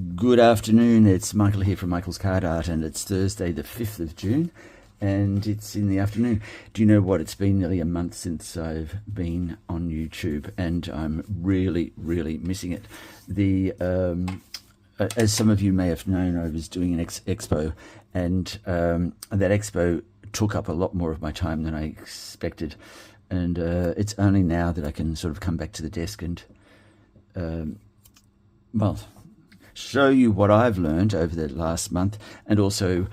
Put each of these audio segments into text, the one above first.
Good afternoon, it's Michael here from Michael's Card Art, and it's Thursday the 5th of June, and it's in the afternoon. Do you know what? It's been nearly a month since I've been on YouTube, and I'm really, really missing it. As some of you may have known, I was doing an expo, and that expo took up a lot more of my time than I expected, and it's only now that I can sort of come back to the desk and, well, show you what I've learned over the last month, and also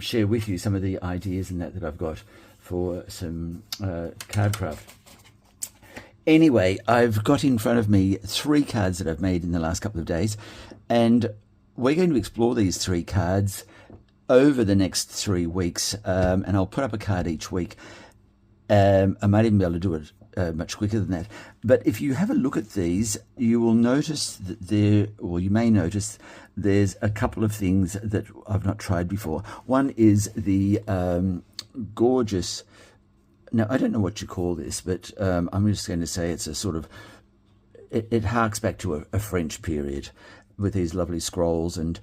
share with you some of the ideas and that I've got for some card craft. Anyway, I've got in front of me 3 cards that I've made in the last couple of days, and we're going to explore these 3 cards over the next 3 weeks, and I'll put up a card each week. I might even be able to do it much quicker than that. But if you have a look at these, you will notice that you may notice there's a couple of things that I've not tried before. One is the gorgeous, now I don't know what you call this, but I'm just going to say it's a sort of, it harks back to a French period with these lovely scrolls, and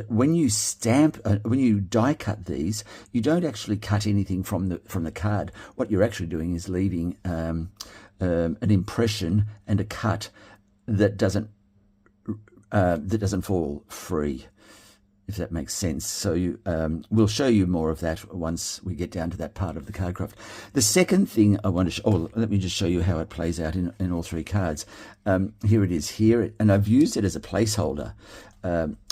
when you stamp, when you die cut these, you don't actually cut anything from the card. What you're actually doing is leaving an impression and a cut that doesn't fall free, if that makes sense. So we'll show you more of that once we get down to that part of the card craft. The second thing I want to let me just show you how it plays out in all 3 cards. Here it is here, and I've used it as a placeholder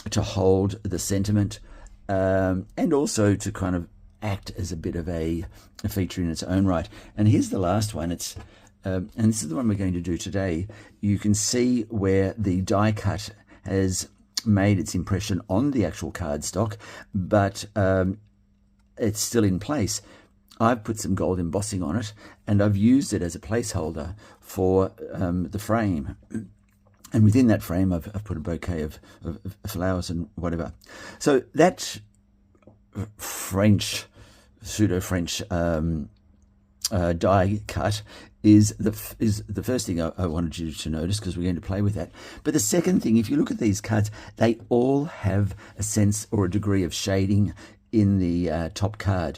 to hold the sentiment, and also to kind of act as a bit of a feature in its own right. And here's the last one. It's and this is the one we're going to do today. You can see where the die cut has made its impression on the actual cardstock, but it's still in place. I've put some gold embossing on it, and I've used it as a placeholder for the frame. And within that frame, I've put a bouquet of flowers and whatever. So that French, pseudo-French die cut is the first thing I wanted you to notice, because we're going to play with that. But the second thing, if you look at these cards, they all have a sense or a degree of shading in the top card.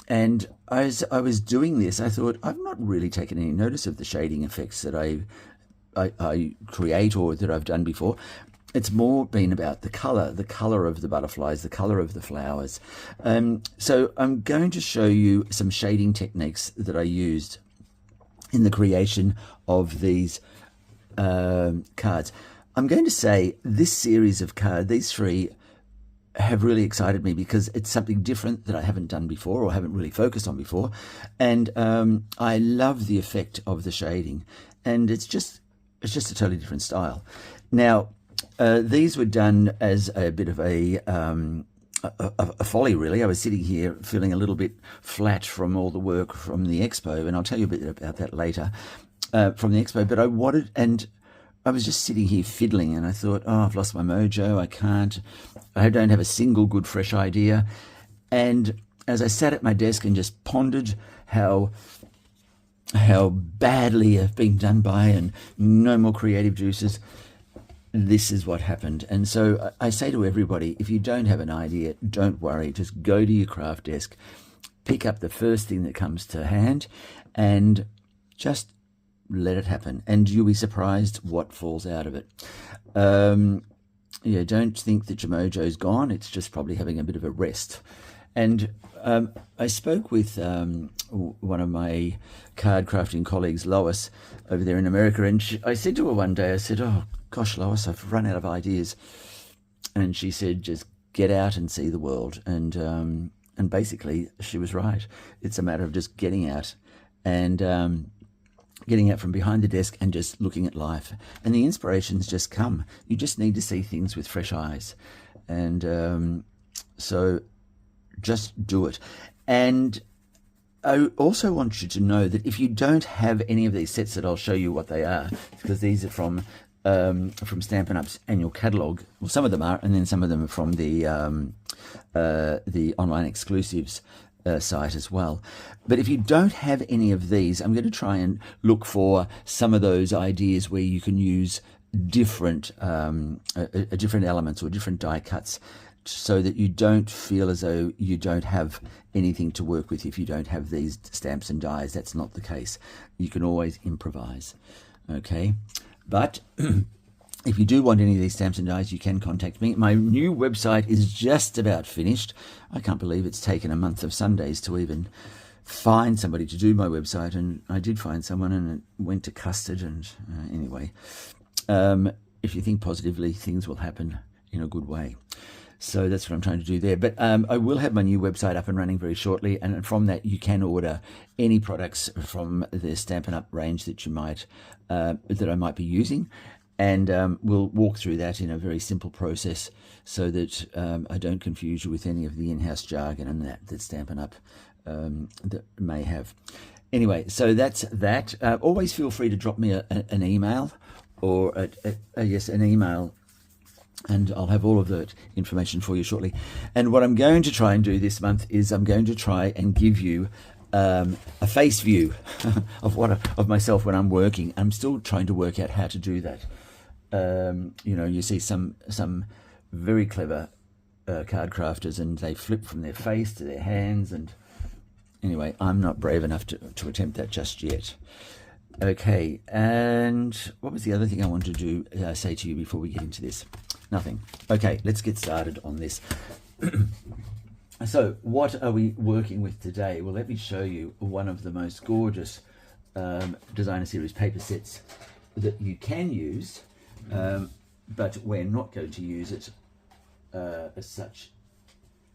And as I was doing this, I thought, I've not really taken any notice of the shading effects that I create or that I've done before. It's more been about the color of the butterflies, the color of the flowers. So I'm going to show you some shading techniques that I used in the creation of these cards. I'm going to say this series of cards, these 3, have really excited me because it's something different that I haven't done before or haven't really focused on before. And I love the effect of the shading, and it's just a totally different style. Now, these were done as a bit of a folly, really. I was sitting here feeling a little bit flat from all the work from the expo, and I'll tell you a bit about that later, from the expo. But I was just sitting here fiddling, and I thought, oh, I've lost my mojo. I don't have a single good fresh idea. And as I sat at my desk and just pondered how badly I've been done by and no more creative juices, this is what happened. And so I say to everybody, if you don't have an idea, don't worry. Just go to your craft desk, pick up the first thing that comes to hand, and just let it happen. And you'll be surprised what falls out of it. Yeah, don't think that your mojo's gone. It's just probably having a bit of a rest. And I spoke with one of my card crafting colleagues, Lois, over there in America, and I said to her one day, I said, oh gosh, Lois, I've run out of ideas. And she said, just get out and see the world. And basically she was right. It's a matter of just getting out and getting out from behind the desk and just looking at life, and the inspirations just come. You just need to see things with fresh eyes. And so just do it. And I also want you to know that if you don't have any of these sets, that I'll show you what they are, because these are from Stampin' Up's annual catalogue. Well, some of them are, and then some of them are from the online exclusives site as well. But if you don't have any of these, I'm going to try and look for some of those ideas where you can use different different elements or different die cuts, so that you don't feel as though you don't have anything to work with if you don't have these stamps and dies. That's not the case. You can always improvise, okay? But if you do want any of these stamps and dies, you can contact me. My new website is just about finished. I can't believe it's taken a month of Sundays to even find somebody to do my website, and I did find someone, and it went to custard. And anyway, if you think positively, things will happen in a good way. So that's what I'm trying to do there. But I will have my new website up and running very shortly, and from that you can order any products from the Stampin' Up range that you might that I might be using, and we'll walk through that in a very simple process, so that I don't confuse you with any of the in-house jargon and that Stampin' Up that may have. Anyway, so that's that. Always feel free to drop me an email, or yes, an email, and I'll have all of that information for you shortly. And what I'm going to try and do this month is I'm going to try and give you a face view of myself when I'm working. I'm still trying to work out how to do that. You know, you see some very clever card crafters, and they flip from their face to their hands, and anyway, I'm not brave enough to attempt that just yet. Okay, and what was the other thing I wanted to say to you before we get into this? Nothing. Okay, let's get started on this. So what are we working with today? Well, let me show you one of the most gorgeous designer series paper sets that you can use, but we're not going to use it as such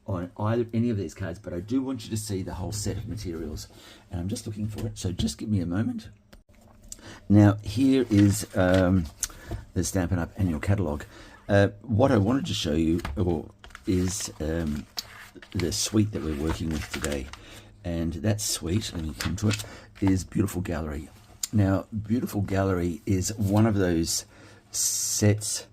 on any of these cards, but I do want you to see the whole set of materials, and I'm just looking for it, so just give me a moment. Now here is the Stampin' Up annual catalogue. What I wanted to show you is the suite that we're working with today, and that suite, let me come to it, is Beautiful Gallery. Now Beautiful Gallery is one of those sets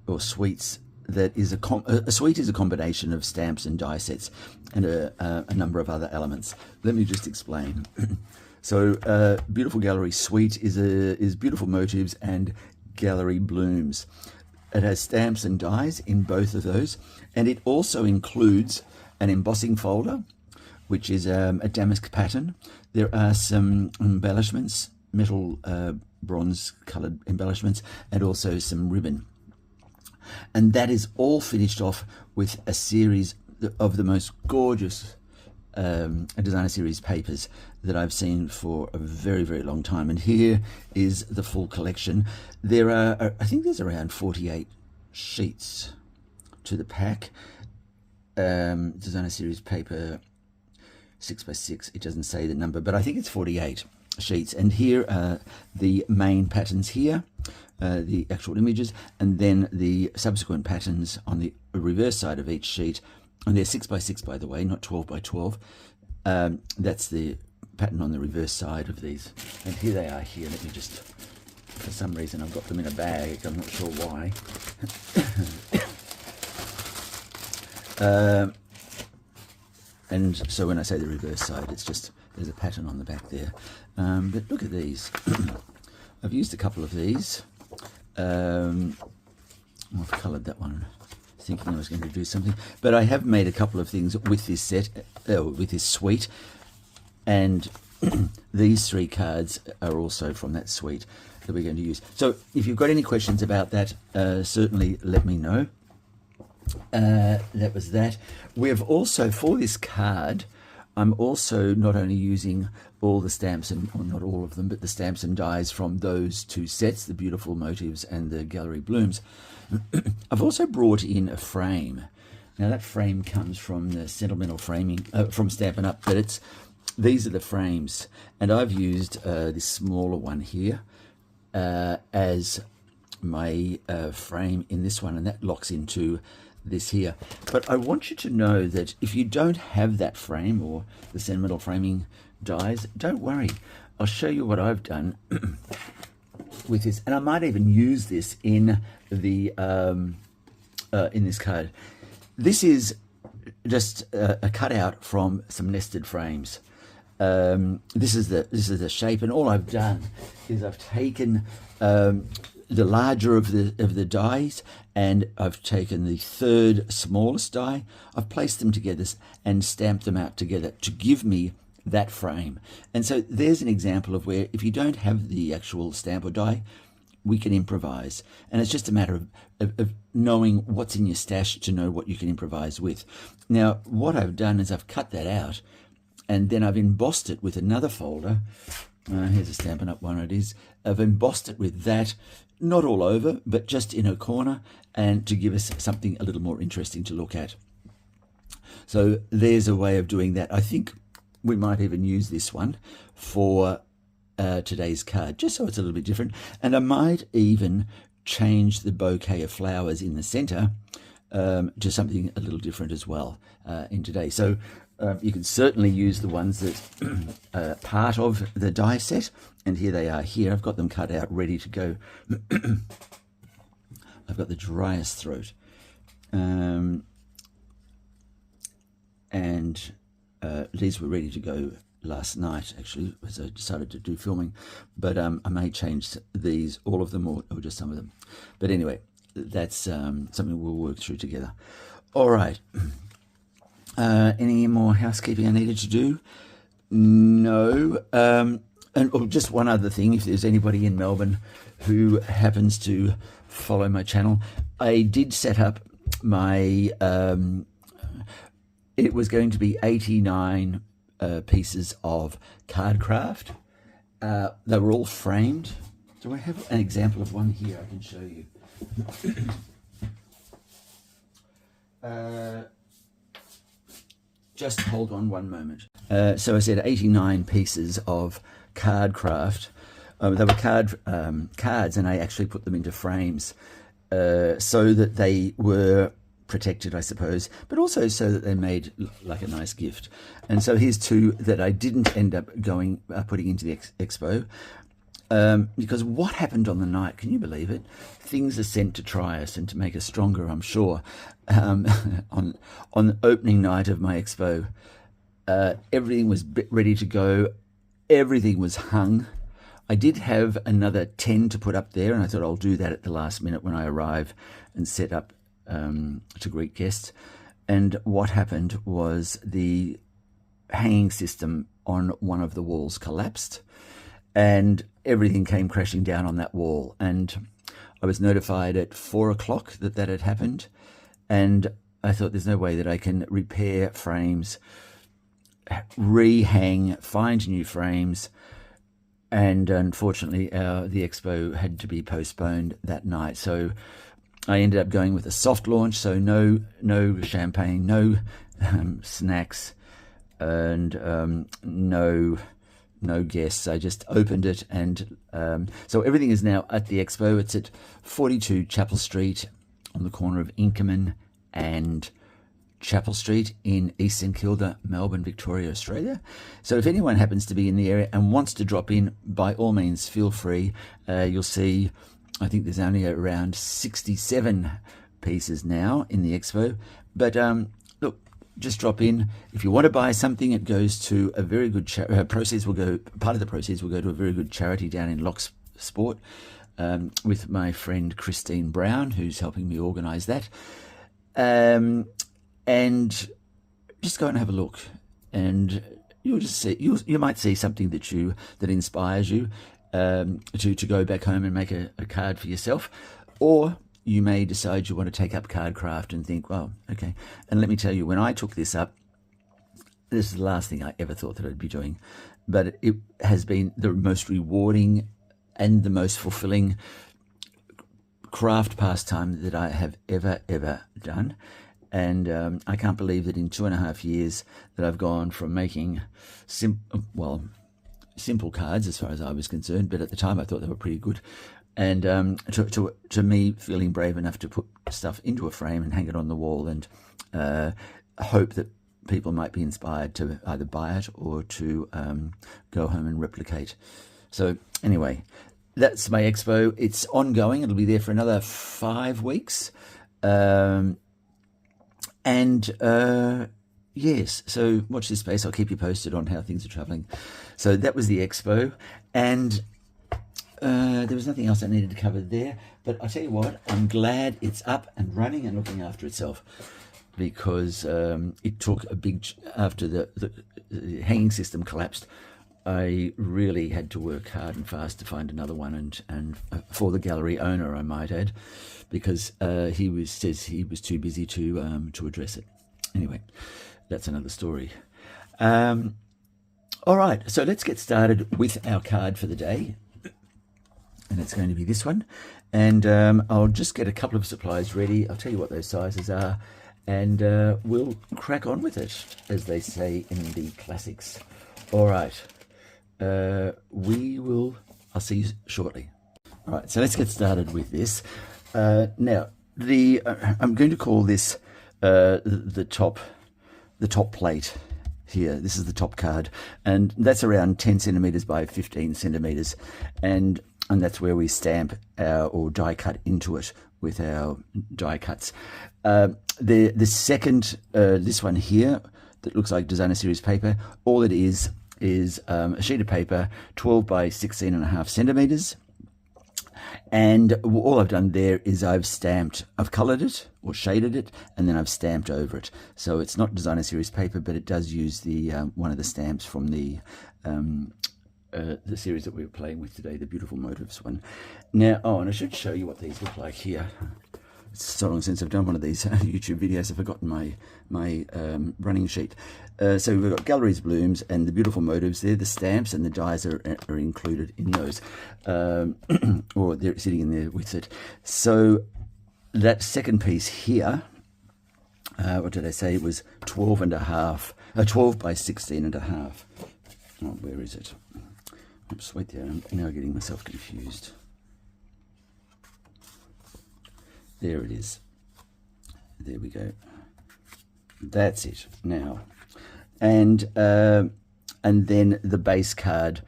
or suites that is a suite is a combination of stamps and die sets and a number of other elements. Let me just explain. So Beautiful Gallery suite is beautiful motifs and gallery blooms. It has stamps and dies in both of those, and it also includes an embossing folder, which is a damask pattern. There are some embellishments, metal bronze coloured embellishments, and also some ribbon. And that is all finished off with a series of the most gorgeous designer series papers that I've seen for a very, very long time. And here is the full collection. There are, I think there's around 48 sheets to the pack. Designer series paper 6x6, it doesn't say the number, but I think it's 48 sheets. And here are the main patterns here, the actual images, and then the subsequent patterns on the reverse side of each sheet. And they're 6x6, by the way, not 12x12. That's the pattern on the reverse side of these. And here they are here. Let me just, for some reason, I've got them in a bag. I'm not sure why. And so when I say the reverse side, it's just, there's a pattern on the back there. But look at these. I've used a couple of these. I've coloured that one, thinking I was going to do something, but I have made a couple of things with this set, with this suite, and these three cards are also from that suite that we're going to use. So if you've got any questions about that, certainly let me know. That was that. We have also, for this card, I'm also not only using all the stamps, and well, not all of them, but the stamps and dies from those two sets, the Beautiful Motives and the Gallery Blooms. I've also brought in a frame. Now that frame comes from the Sentimental Framing, from Stampin' Up, but these are the frames, and I've used this smaller one here as my frame in this one, and that locks into this here. But I want you to know that if you don't have that frame or the Sentimental Framing dies, don't worry. I'll show you what I've done with this, and I might even use this in the in this card. This is just a cutout from some nested frames. This is the shape, and all I've done is I've taken the larger of the dies, and I've taken the third smallest die. I've placed them together and stamped them out together to give me that frame. And so there's an example of where if you don't have the actual stamp or die, we can improvise. And it's just a matter of knowing what's in your stash to know what you can improvise with. Now, what I've done is I've cut that out, and then I've embossed it with another folder. Here's a Stampin' Up! One it is. I've embossed it with that, not all over, but just in a corner, and to give us something a little more interesting to look at. So there's a way of doing that. I think we might even use this one for today's card, just so it's a little bit different. And I might even change the bouquet of flowers in the center to something a little different as well in today. So you can certainly use the ones that are part of the die set, and here they are here. I've got them cut out, ready to go. I've got the driest throat. And these were ready to go last night, actually, as I decided to do filming. But I may change these, all of them, or just some of them. But anyway, that's something we'll work through together. All right. Any more housekeeping I needed to do? No. And just one other thing, if there's anybody in Melbourne who happens to follow my channel, I did set up my... it was going to be 89 pieces of card craft. They were all framed. Do I have an example of one here I can show you? Just hold on one moment. So I said 89 pieces of card craft. They were cards, and I actually put them into frames so that they were protected, I suppose, but also so that they made like a nice gift. And so here's two that I didn't end up putting into the expo, because what happened on the night, can you believe it? Things are sent to try us and to make us stronger, I'm sure. On the opening night of my expo, everything was ready to go. Everything was hung. I did have another 10 to put up there, and I thought I'll do that at the last minute when I arrive and set up to greet guests. And what happened was the hanging system on one of the walls collapsed, and everything came crashing down on that wall. And I was notified at 4 o'clock that that had happened, and I thought there's no way that I can repair frames, rehang, find new frames. And unfortunately, the expo had to be postponed that night. So I ended up going with a soft launch, so no champagne, no snacks, and no guests. I just opened it, and so everything is now at the expo. It's at 42 Chapel Street on the corner of Inkerman and Chapel Street in East St Kilda, Melbourne, Victoria, Australia. So if anyone happens to be in the area and wants to drop in, by all means, feel free. You'll see, I think there's only around 67 pieces now in the expo. But look, just drop in. If you want to buy something, it goes to a very good proceeds will go. Part of the proceeds will go to a very good charity down in Loch Sport, with my friend Christine Brown, who's helping me organise that. And just go and have a look, and you'll just see, you might see something that inspires you to go back home and make a card for yourself, or you may decide you want to take up card craft and think, well, okay. And let me tell you, when I took this up, this is the last thing I ever thought that I'd be doing, but it has been the most rewarding and the most fulfilling craft pastime that I have ever done. And I can't believe that in 2.5 years that I've gone from making simple cards as far as I was concerned, but at the time I thought they were pretty good, and to me feeling brave enough to put stuff into a frame and hang it on the wall, and hope that people might be inspired to either buy it or to go home and replicate. So anyway, that's my expo. It's ongoing. It'll be there for another 5 weeks. Yes, so watch this space. I'll keep you posted on how things are traveling. So that was the expo. And there was nothing else I needed to cover there, but I tell you what, I'm glad it's up and running and looking after itself, because it took a big, after the hanging system collapsed, I really had to work hard and fast to find another one, and for the gallery owner, I might add, because says he was too busy to address it. Anyway, that's another story. All right, so let's get started with our card for the day, and it's going to be this one. And I'll just get a couple of supplies ready. I'll tell you what those sizes are, and we'll crack on with it, as they say in the classics. All right, I'll see you shortly. All right, so let's get started with this. Now, I'm going to call this the top plate here. This is the top card, and that's around 10 centimeters by 15 centimeters, and that's where we stamp or die cut into it with our die cuts. The second, this one here that looks like designer series paper, all it is a sheet of paper 12 by 16.5 centimeters. And all I've done there is I've colored it or shaded it, and then I've stamped over it. So it's not designer series paper, but it does use the one of the stamps from the series that we were playing with today, the Beautiful Motives one. Now, and I should show you what these look like here. It's so long since I've done one of these YouTube videos, I've forgotten my running sheet. So we've got Galleries Blooms and the Beautiful Motives. They're the stamps, and the dies are included in those, or they're sitting in there with it. So that second piece here, what did I say? It was 12 by 16.5. Oh, where is it? Oops, wait there. I'm now getting myself confused. There it is. There we go. That's it now. And then the base card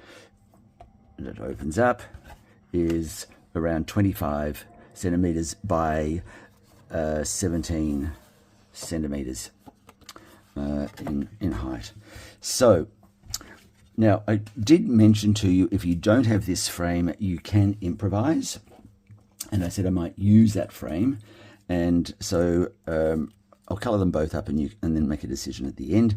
that opens up is around 25 centimeters by 17 centimeters in height. So now, I did mention to you, if you don't have this frame, you can improvise. And I said I might use that frame. And so I'll colour them both up, and then make a decision at the end.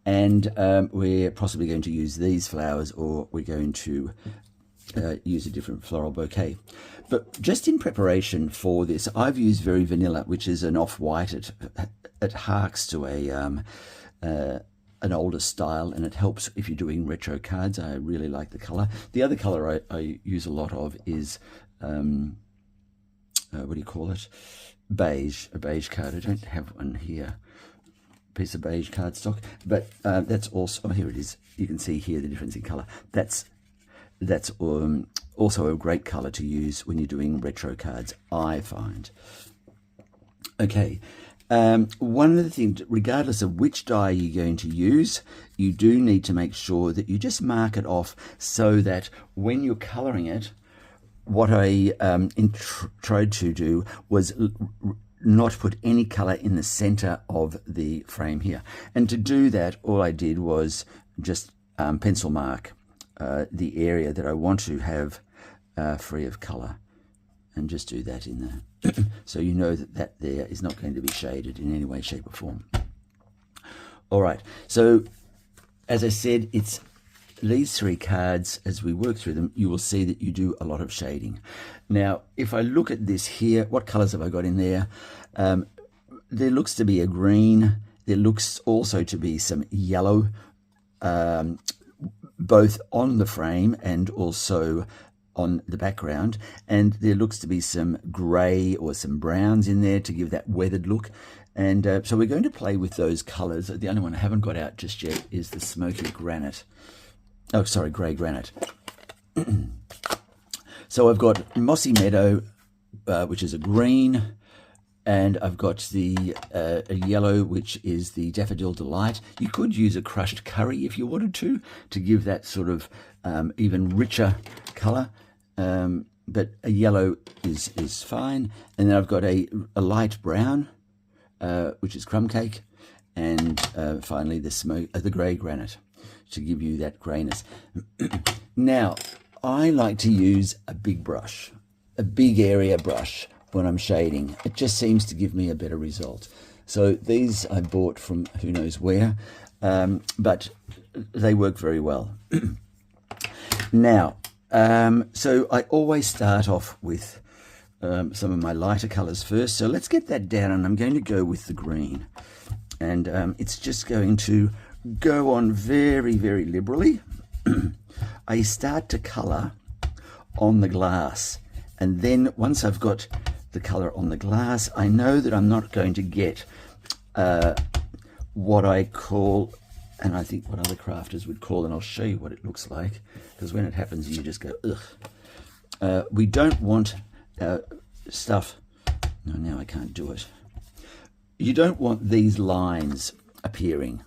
And we're possibly going to use these flowers, or we're going to use a different floral bouquet. But just in preparation for this, I've used Very Vanilla, which is an off-white. It harks to an older style, and it helps if you're doing retro cards. I really like the color. The other color I use a lot of is what do you call it? Beige, a beige card. I don't have one here. Piece of beige cardstock, but that's also, here it is. You can see here the difference in color. That's also a great color to use when you're doing retro cards, I find. Okay. One of the things, regardless of which die you're going to use, you do need to make sure that you just mark it off, so that when you're coloring it, what I tried to do was not put any color in the center of the frame here. And to do that, all I did was just pencil mark the area that I want to have free of color, and just do that in there. So you know that there is not going to be shaded in any way, shape, or form. All right, so as I said, it's these three cards. As we work through them, you will see that you do a lot of shading. Now, if I look at this here, what colors have I got in there? There looks to be a green. There looks also to be some yellow, both on the frame and also on the background, and there looks to be some grey or some browns in there to give that weathered look. And so we're going to play with those colours. The only one I haven't got out just yet is the smoky granite. Oh, sorry, grey granite. So I've got Mossy Meadow, which is a green, and I've got the a yellow, which is the Daffodil Delight. You could use a crushed curry if you wanted to give that sort of even richer colour. But a yellow is fine. And then I've got a light brown, which is Crumb Cake, and finally the grey granite to give you that greyness. Now, I like to use a big brush, a big area brush when I'm shading. It just seems to give me a better result. So these I bought from who knows where, but they work very well. Now, so I always start off with some of my lighter colors first. So let's get that down, and I'm going to go with the green. And it's just going to go on very, very liberally. I start to color on the glass, and then once I've got the color on the glass, I know that I'm not going to get what I call, and I think what other crafters would call, and I'll show you what it looks like, because when it happens you just go ugh. We don't want stuff, no, now I can't do it. You don't want these lines appearing,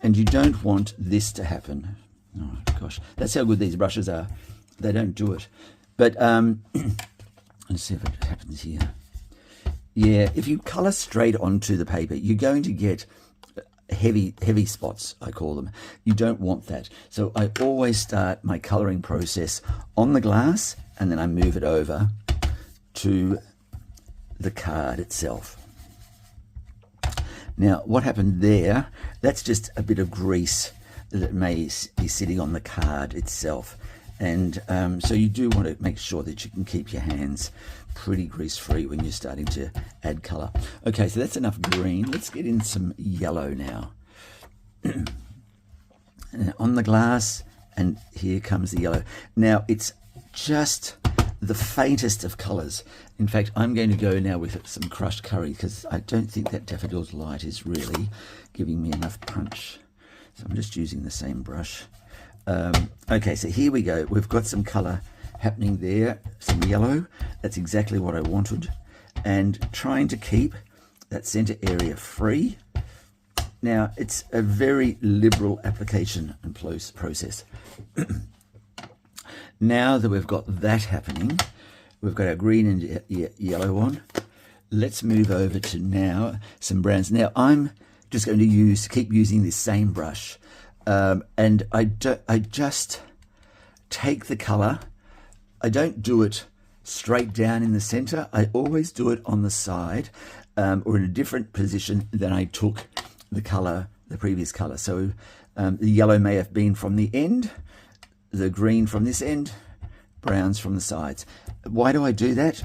and you don't want this to happen. Oh gosh, that's how good these brushes are. They don't do it. But let's see if it happens here. Yeah, if you color straight onto the paper, you're going to get heavy spots, I call them. You don't want that. So I always start my coloring process on the glass, and then I move it over to the card itself. Now, what happened there, that's just a bit of grease that may be sitting on the card itself. And so you do want to make sure that you can keep your hands pretty grease-free when you're starting to add color. Okay, so that's enough green. Let's get in some yellow now. On the glass, and here comes the yellow. Now, it's just the faintest of colors. In fact, I'm going to go now with some crushed curry, because I don't think that Daffodil's Light is really giving me enough punch. So I'm just using the same brush. Okay, so here we go. We've got some color happening there, some yellow. That's exactly what I wanted. And trying to keep that center area free. Now, it's a very liberal application and process. Now that we've got that happening, we've got our green and yellow on. Let's move over to now some browns. Now, I'm just going to keep using this same brush. And I just take the color. I don't do it straight down in the center. I always do it on the side, or in a different position than I took the color, the previous color. So the yellow may have been from the end, the green from this end, browns from the sides. Why do I do that?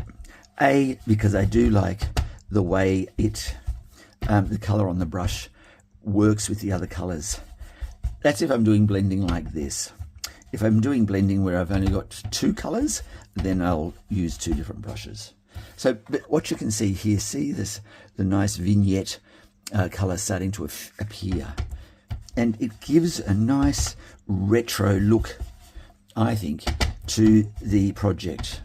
A, because I do like the way the color on the brush works with the other colors. That's if I'm doing blending like this. If I'm doing blending where I've only got two colors, then I'll use two different brushes. So, but what you can see here, see this, the nice vignette color starting to appear. And it gives a nice retro look, I think, to the project.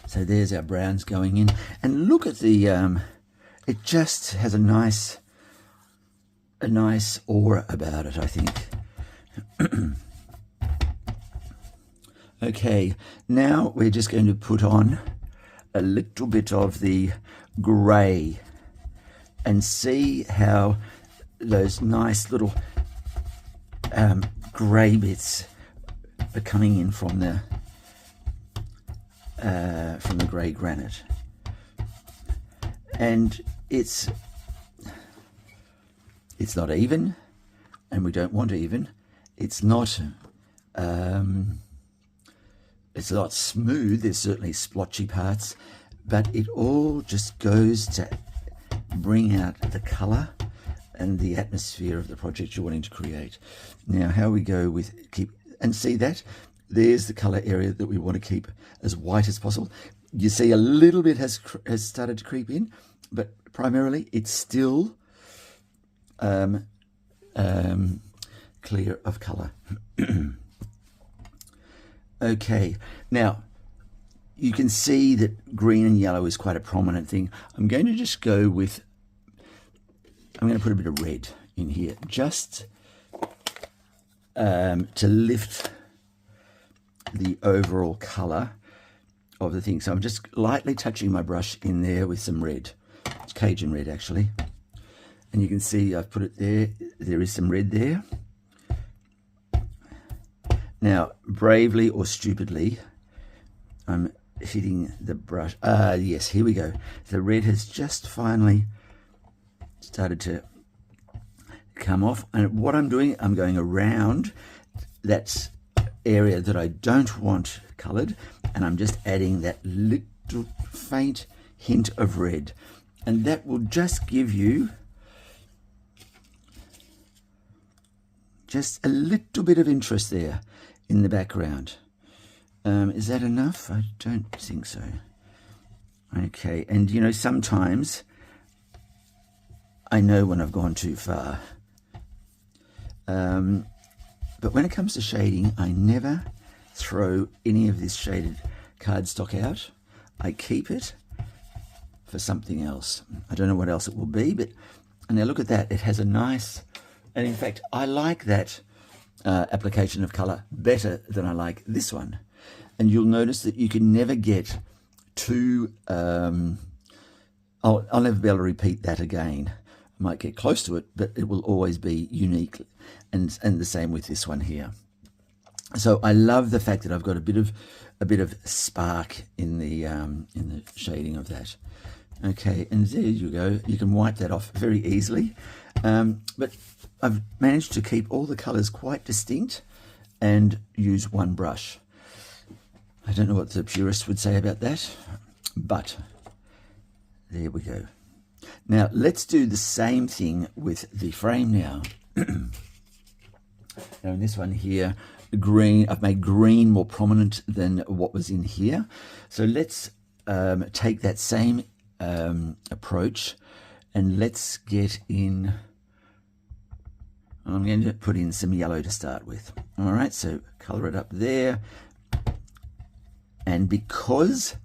So there's our browns going in. And look at the, it just has a nice aura about it, I think. Okay, now we're just going to put on a little bit of the grey and see how those nice little grey bits are coming in from the grey granite. And it's not even, and we don't want even. It's not smooth. There's certainly splotchy parts, but it all just goes to bring out the color and the atmosphere of the project you're wanting to create. Now, how we go with and see that there's the color area that we want to keep as white as possible. You see a little bit has started to creep in, but primarily it's still clear of color. Okay, now you can see that green and yellow is quite a prominent thing. I'm going to just go with, I'm going to put a bit of red in here just to lift the overall color of the thing. So I'm just lightly touching my brush in there with some red. It's Cajun red, actually. And you can see I've put it there. There is some red there. Now, bravely or stupidly, I'm hitting the brush. Yes, here we go. The red has just finally started to come off. And what I'm doing, I'm going around that area that I don't want colored, and I'm just adding that little faint hint of red. And that will just give you just a little bit of interest there in the background. Is that enough? I don't think so. Okay, and you know, sometimes I know when I've gone too far. But when it comes to shading, I never throw any of this shaded cardstock out. I keep it for something else. I don't know what else it will be, but now look at that. It has a nice, and in fact, I like that application of color better than I like this one. And you'll notice that you can never get too, I'll never be able to repeat that again. I might get close to it, but it will always be unique. And the same with this one here. So I love the fact that I've got a bit of spark in the shading of that. Okay, and there you go. You can wipe that off very easily. But I've managed to keep all the colors quite distinct and use one brush. I don't know what the purists would say about that, but there we go. Now let's do the same thing with the frame now. Now in this one here, green, I've made green more prominent than what was in here. So let's take that same approach and let's get in, I'm going to put in some yellow to start with. All right, so color it up there. And because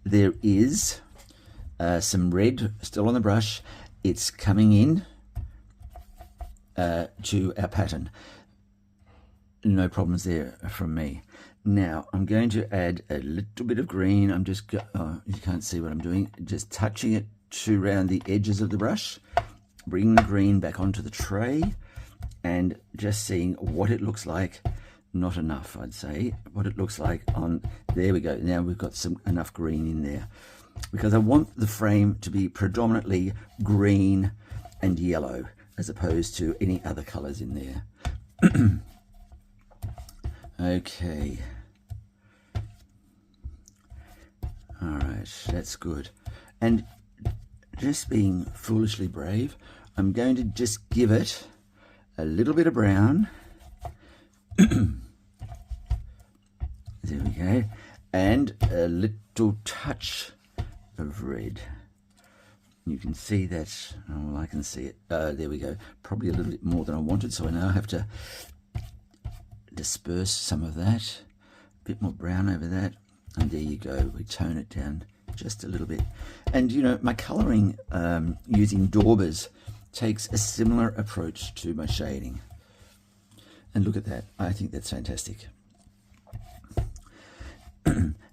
there is some red still on the brush, it's coming in to our pattern. No problems there from me. Now I'm going to add a little bit of green. I'm just, you can't see what I'm doing, just touching it to around the edges of the brush, bring the green back onto the tray and just seeing what it looks like. Not enough, I'd say, what it looks like on, there we go. Now we've got enough green in there because I want the frame to be predominantly green and yellow as opposed to any other colors in there. Okay. All right, that's good. And just being foolishly brave, I'm going to just give it a little bit of brown. There we go. And a little touch of red. You can see that, oh, well, I can see it. There we go. Probably a little bit more than I wanted, so I now have to disperse some of that. A bit more brown over that. And there you go. We tone it down just a little bit. And, you know, my colouring using daubers takes a similar approach to my shading. And look at that. I think that's fantastic.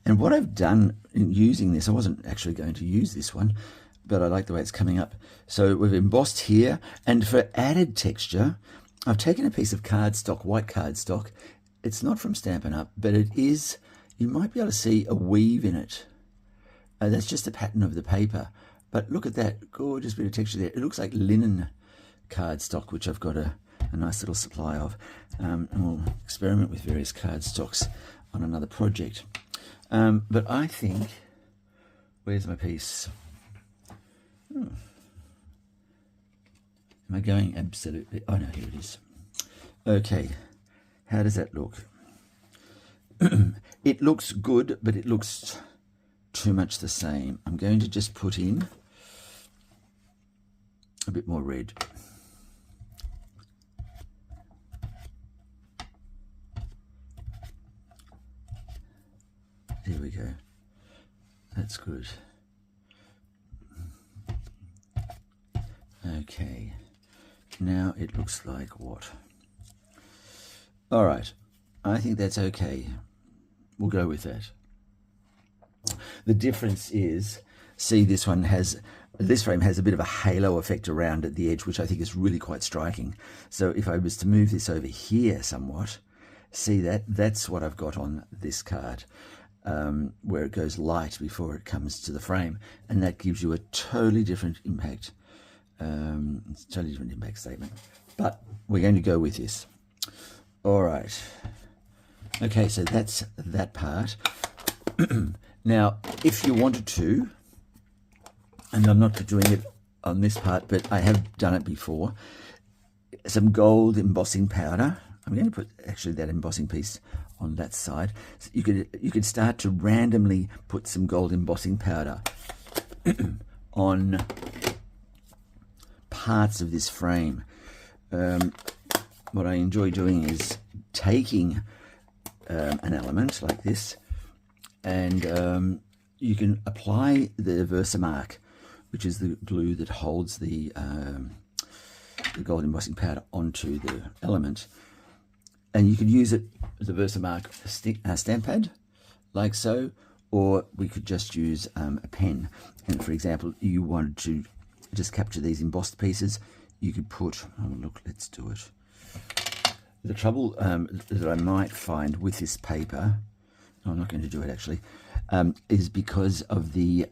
And what I've done in using this, I wasn't actually going to use this one, but I like the way it's coming up. So we've embossed here, and for added texture, I've taken a piece of cardstock, white cardstock. It's not from Stampin' Up, but it is, you might be able to see a weave in it. That's just the pattern of the paper. But look at that gorgeous bit of texture there. It looks like linen cardstock, which I've got a nice little supply of. And we'll experiment with various cardstocks on another project. But I think, where's my piece? Am I going absolutely? Oh no, here it is. Okay, how does that look? It looks good, but it looks too much the same. I'm going to just put in a bit more red. There we go. That's good. Okay. Now it looks like what? All right. I think that's okay. We'll go with that. The difference is, see, this frame has a bit of a halo effect around at the edge, which I think is really quite striking. So if I was to move this over here somewhat, See that? That's what I've got on this card, where it goes light before it comes to the frame, and that gives you a totally different impact. It's a totally different impact statement, but we're going to go with this. All right. Okay, so that's that part. Now, if you wanted to, and I'm not doing it on this part, but I have done it before, some gold embossing powder. I'm going to put actually that embossing piece on that side. So you could start to randomly put some gold embossing powder on parts of this frame. What I enjoy doing is taking an element like this, and you can apply the Versamark, which is the glue that holds the gold embossing powder onto the element, and you could use it as a Versamark stamp pad, like so, or we could just use a pen. And for example, you wanted to just capture these embossed pieces, you could put, oh look, let's do it. The trouble that I might find with this paper, I'm not going to do it actually, is because of the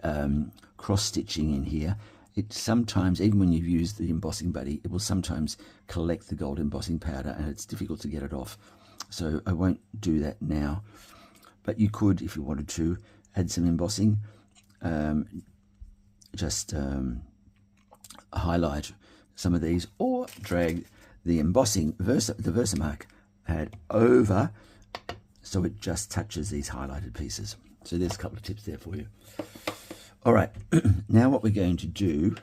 cross-stitching in here. It sometimes, even when you've used the embossing buddy, it will sometimes collect the gold embossing powder, and it's difficult to get it off. So I won't do that now. But you could, if you wanted to, add some embossing. Just highlight some of these, or drag the embossing, the Versamark pad over, so it just touches these highlighted pieces. So there's a couple of tips there for you. All right, now what we're going to do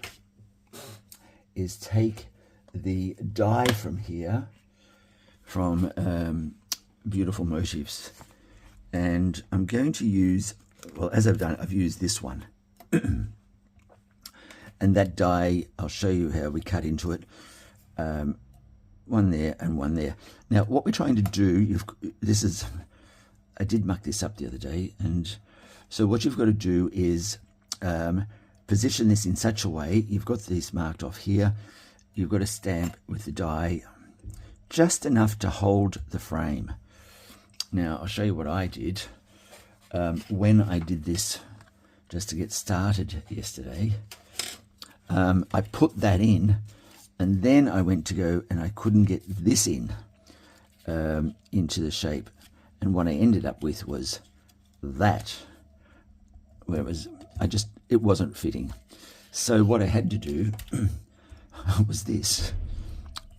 is take the die from here, from Beautiful Motifs, and I'm going to use, well, as I've done, I've used this one. And that die, I'll show you how we cut into it. One there and one there. Now, what we're trying to do, I did muck this up the other day, and so what you've got to do is position this in such a way, you've got this marked off here, you've got to stamp with the die just enough to hold the frame. Now, I'll show you what I did when I did this just to get started yesterday. I put that in, and then I went to go and I couldn't get this in into the shape, and what I ended up with was that, where it wasn't fitting. So what I had to do was this,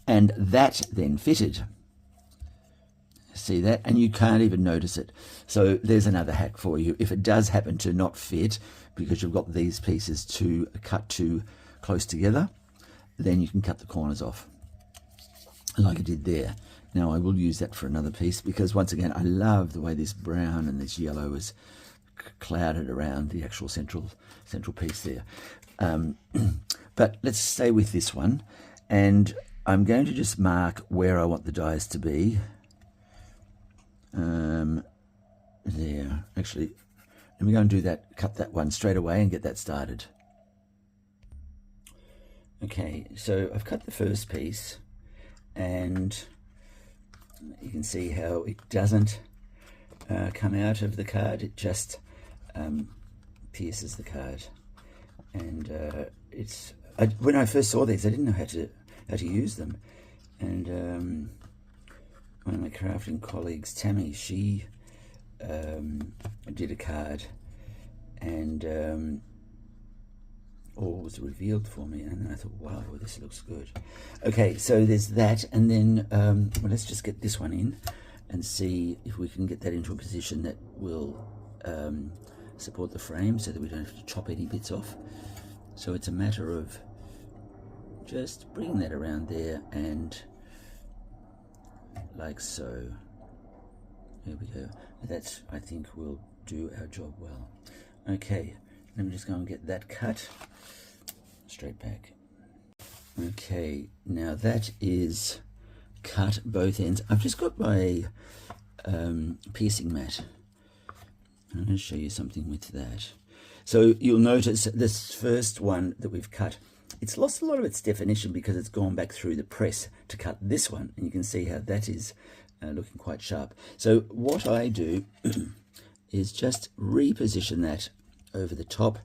and that then fitted. See that? And you can't even notice it. So there's another hack for you. If it does happen to not fit because you've got these pieces to cut too close together, then you can cut the corners off like I did there. Now I will use that for another piece, because once again I love the way this brown and this yellow is clouded around the actual central piece there. But let's stay with this one, and I'm going to just mark where I want the dies to be. There, actually, let me go and do that, cut that one straight away and get that started. Okay, so I've cut the first piece, and you can see how it doesn't come out of the card, it just pierces the card. And when I first saw these, I didn't know how to use them, and one of my crafting colleagues, Tammy, she did a card, and all was revealed for me, and then I thought, wow, this looks good. Okay, so there's that, and then well, let's just get this one in and see if we can get that into a position that will support the frame, so that we don't have to chop any bits off. So it's a matter of just bringing that around there, and like so. There we go. That, I think, will do our job well. Okay, let me just go and get that cut straight back. Okay, now that is cut both ends. I've just got my piercing mat. I'm going to show you something with that. So you'll notice this first one that we've cut, it's lost a lot of its definition because it's gone back through the press to cut this one, and you can see how that is looking quite sharp. So what I do is just reposition that over the top,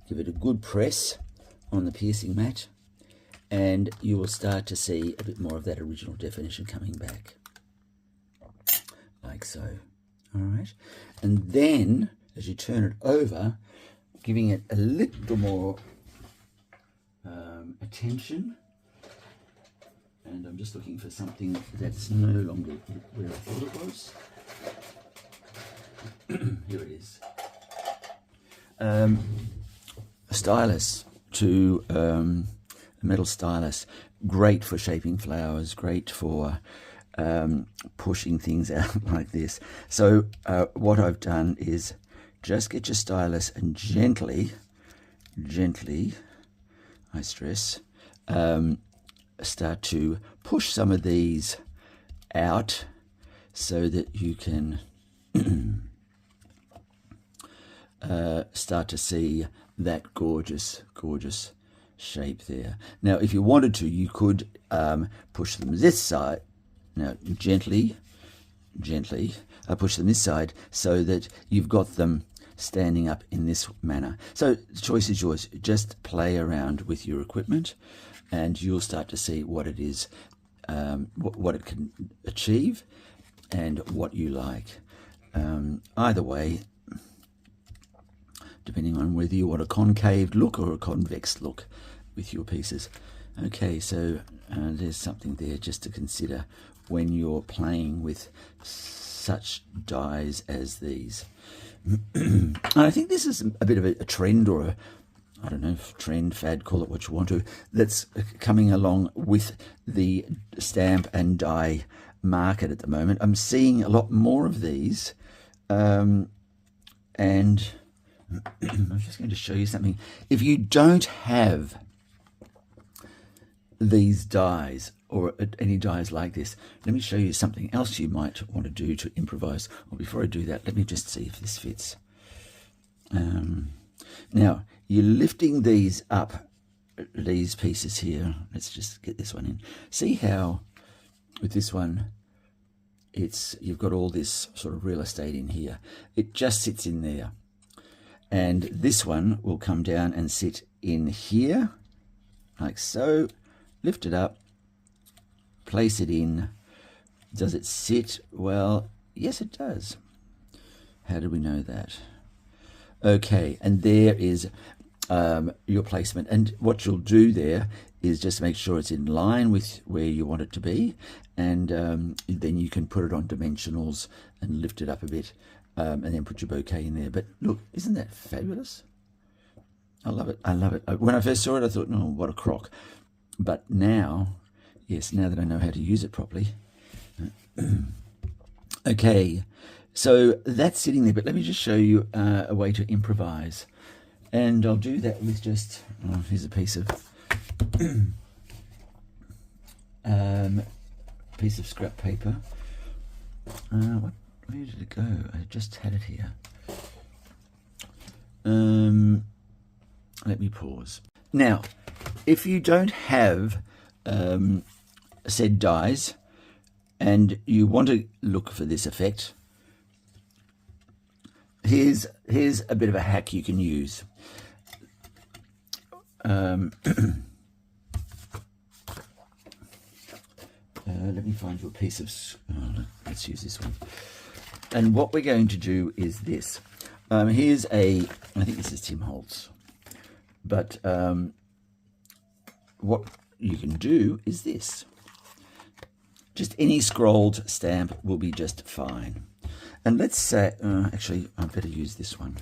give it a good press on the piercing mat, and you will start to see a bit more of that original definition coming back, like so. All right, and then as you turn it over, giving it a little more attention, and I'm just looking for something that's no longer where I thought it was. Here it is. A stylus, a metal stylus, great for shaping flowers, great for pushing things out like this. So what I've done is just get your stylus and gently, I stress, start to push some of these out so that you can start to see that gorgeous shape there. Now, if you wanted to, you could push them this side. Now, gently push them this side so that you've got them standing up in this manner. So the choice is yours. Just play around with your equipment and you'll start to see what it is, what it can achieve and what you like. Either way, depending on whether you want a concave look or a convex look with your pieces. Okay, so there's something there just to consider when you're playing with such dies as these. And I think this is a bit of a trend, or a, I don't know, trend, fad, call it what you want to, that's coming along with the stamp and die market at the moment. I'm seeing a lot more of these, and I'm just going to show you something. If you don't have these dies or any dies like this, let me show you something else you might want to do to improvise. Well, before I do that, let me just see if this fits. Now, you're lifting these up, these pieces here. Let's just get this one in. See how with this one, you've got all this sort of real estate in here. It just sits in there. And this one will come down and sit in here, like so. Lift it up, place it in. Does it sit? Well, yes, it does. How do we know that? Okay, and there is your placement. And what you'll do there is just make sure it's in line with where you want it to be. And then you can put it on dimensionals and lift it up a bit. And then put your bouquet in there. But look, isn't that fabulous? I love it. I love it. When I first saw it, I thought, oh, what a crock. But now, yes, now that I know how to use it properly. Okay, so that's sitting there. But let me just show you a way to improvise. And I'll do that with just, here's a piece of scrap paper. Where did it go? I just had it here. Let me pause. Now, if you don't have said dies and you want to look for this effect, here's a bit of a hack you can use. Let me find you a piece of, let's use this one. And what we're going to do is this. Here's I think this is Tim Holtz. But what you can do is this. Just any scrolled stamp will be just fine. And let's say, actually, I better use this one.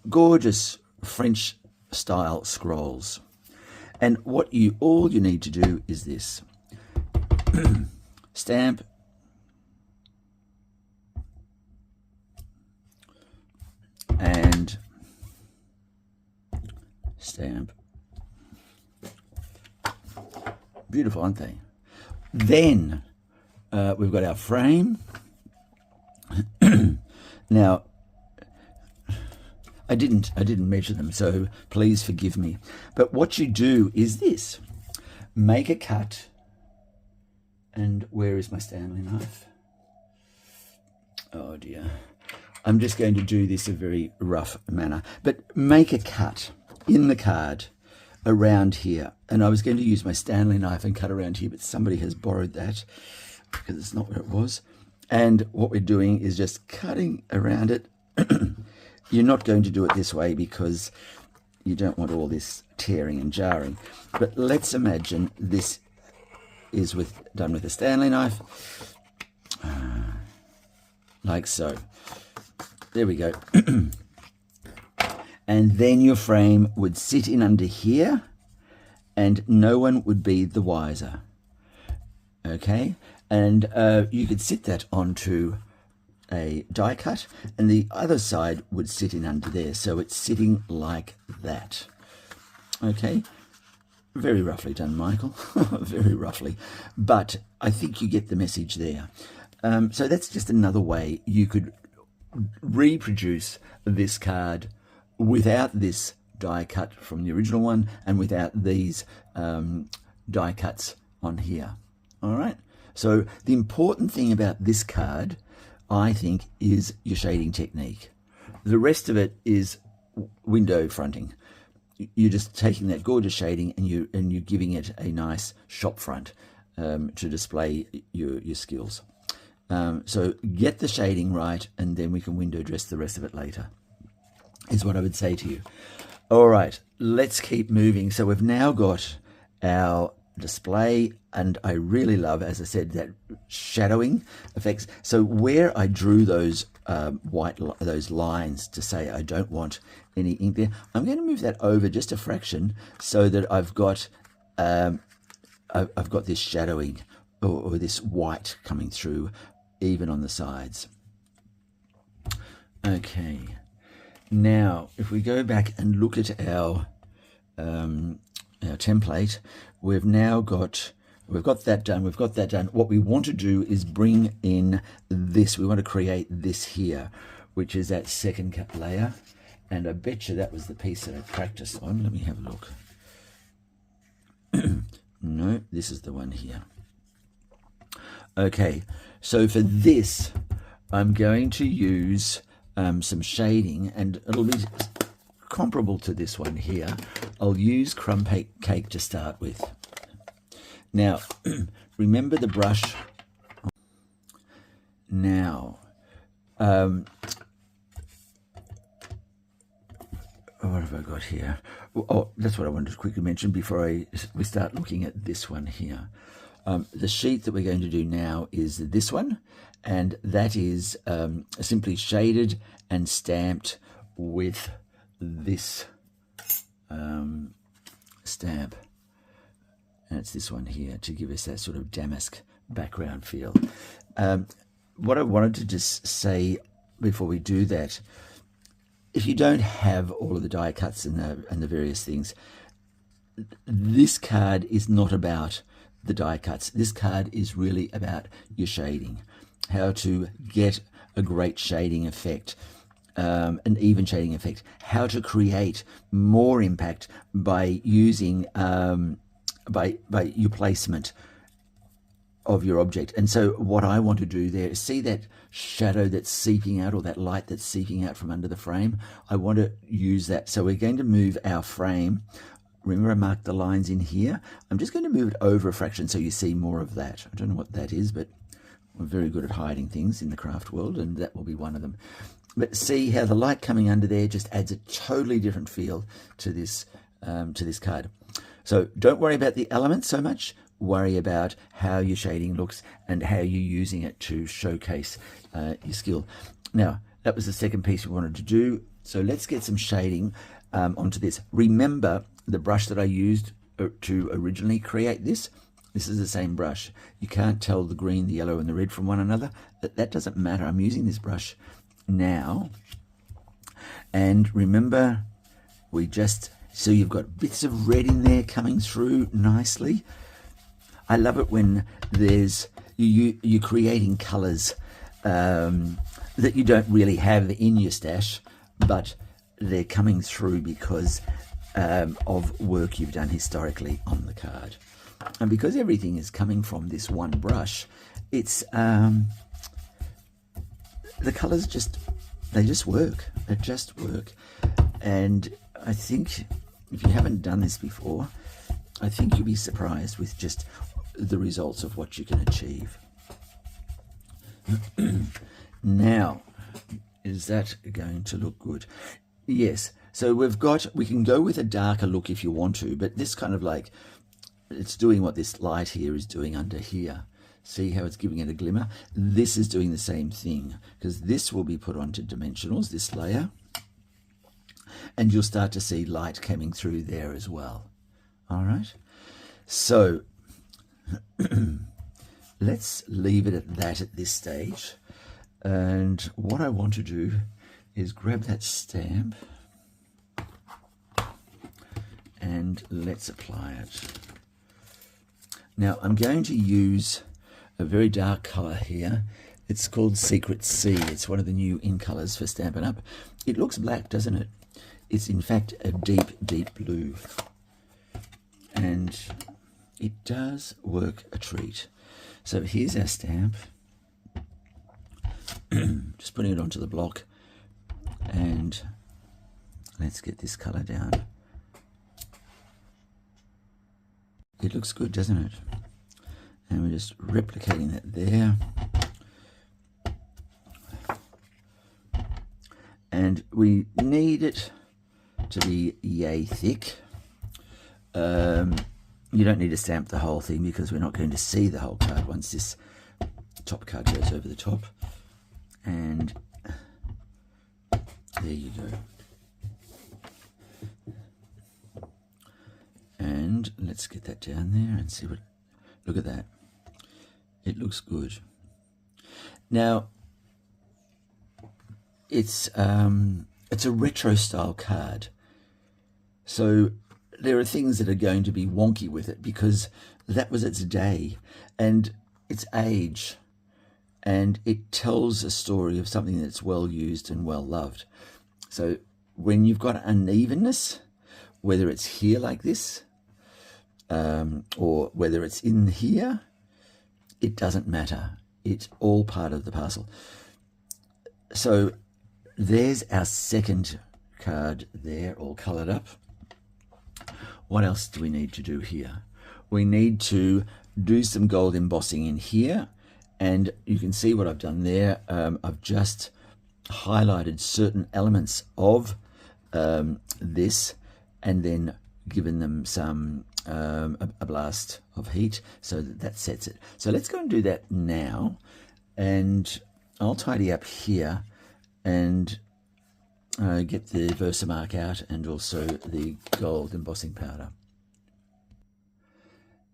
Gorgeous French style scrolls. And all you need to do is this. Stamp, and stamp. Beautiful, aren't they? Then we've got our frame. Now, I didn't measure them, so please forgive me. But what you do is this. make a cut. And where is my Stanley knife? Oh dear. I'm just going to do this in a very rough manner, but make a cut in the card around here. And I was going to use my Stanley knife and cut around here, but somebody has borrowed that because it's not where it was. And what we're doing is just cutting around it. You're not going to do it this way because you don't want all this tearing and jarring. But let's imagine this is done with a Stanley knife, like so. There we go. And then your frame would sit in under here and no one would be the wiser. Okay, and you could sit that onto a die cut and the other side would sit in under there, so it's sitting like that. Okay, very roughly done, Michael. Very roughly, but I think you get the message there. So that's just another way you could reproduce this card without this die cut from the original one and without these die cuts on here. All right, so the important thing about this card, I think, is your shading technique. The rest of it is window fronting. You're just taking that gorgeous shading and you're giving it a nice shop front to display your skills. So get the shading right, and then we can window dress the rest of it later, is what I would say to you. All right, let's keep moving. So we've now got our display, and I really love, as I said, that shadowing effects. So where I drew those those lines to say I don't want any ink there, I'm going to move that over just a fraction so that I've got this shadowing or this white coming through even on the sides. Okay, now if we go back and look at our template, we've got that done. We've got that done. What we want to do is bring in this. We want to create this here, which is that second cut layer. And I bet you that was the piece that I practiced on. Let me have a look. No, this is the one here. Okay, so for this, I'm going to use some shading, and it'll be comparable to this one here. I'll use Crumb Cake to start with. Now, remember the brush. Now, what have I got here? Oh, that's what I wanted to quickly mention before we start looking at this one here. The sheet that we're going to do now is this one, and that is simply shaded and stamped with this stamp. And it's this one here to give us that sort of damask background feel. What I wanted to just say before we do that, if you don't have all of the die cuts and the various things, this card is not about the die cuts. This card is really about your shading, how to get a great shading effect, an even shading effect, how to create more impact by using by your placement of your object. And so what I want to do there is see that shadow that's seeping out, or that light that's seeping out from under the frame. I want to use that. So we're going to move our frame. Remember, I marked the lines in here. I'm just going to move it over a fraction so you see more of that. I don't know what that is, but we're very good at hiding things in the craft world, and that will be one of them. But see how the light coming under there just adds a totally different feel to this card. So don't worry about the elements so much. Worry about how your shading looks and how you're using it to showcase your skill. Now, that was the second piece we wanted to do. So let's get some shading onto this. Remember the brush that I used to originally create this? This is the same brush. You can't tell the green, the yellow, and the red from one another. That doesn't matter. I'm using this brush now. And remember, so you've got bits of red in there coming through nicely. I love it when you're creating colors that you don't really have in your stash, but they're coming through because of work you've done historically on the card. And because everything is coming from this one brush, it's the colors just work. They just work. And I think if you haven't done this before, I think you'll be surprised with just the results of what you can achieve. Now, is that going to look good? Yes. So we can go with a darker look if you want to, but this kind of like, it's doing what this light here is doing under here. See how it's giving it a glimmer? This is doing the same thing, because this will be put onto dimensionals, this layer, and you'll start to see light coming through there as well. All right. So let's leave it at that at this stage. And what I want to do is grab that stamp and let's apply it. Now I'm going to use a very dark color here. It's called Secret Sea. It's one of the new in colors for Stampin' Up. It looks black, doesn't it? It's in fact a deep, deep blue. And it does work a treat. So here's our stamp. Just putting it onto the block. And let's get this color down. It looks good, doesn't it? And we're just replicating that there. And we need it to be yay thick. You don't need to stamp the whole thing because we're not going to see the whole card once this top card goes over the top. And there you go. And let's get that down there and see what, look at that. It looks good. Now, it's a retro style card. So there are things that are going to be wonky with it because that was its day and its age. And it tells a story of something that's well used and well loved. So when you've got unevenness, whether it's here like this, or whether it's in here, it doesn't matter. It's all part of the parcel. So there's our second card there, all coloured up. What else do we need to do here? We need to do some gold embossing in here. And you can see what I've done there. I've just highlighted certain elements of this and then given them some a blast of heat so that sets it. So let's go and do that now. And I'll tidy up here and get the Versamark out and also the gold embossing powder.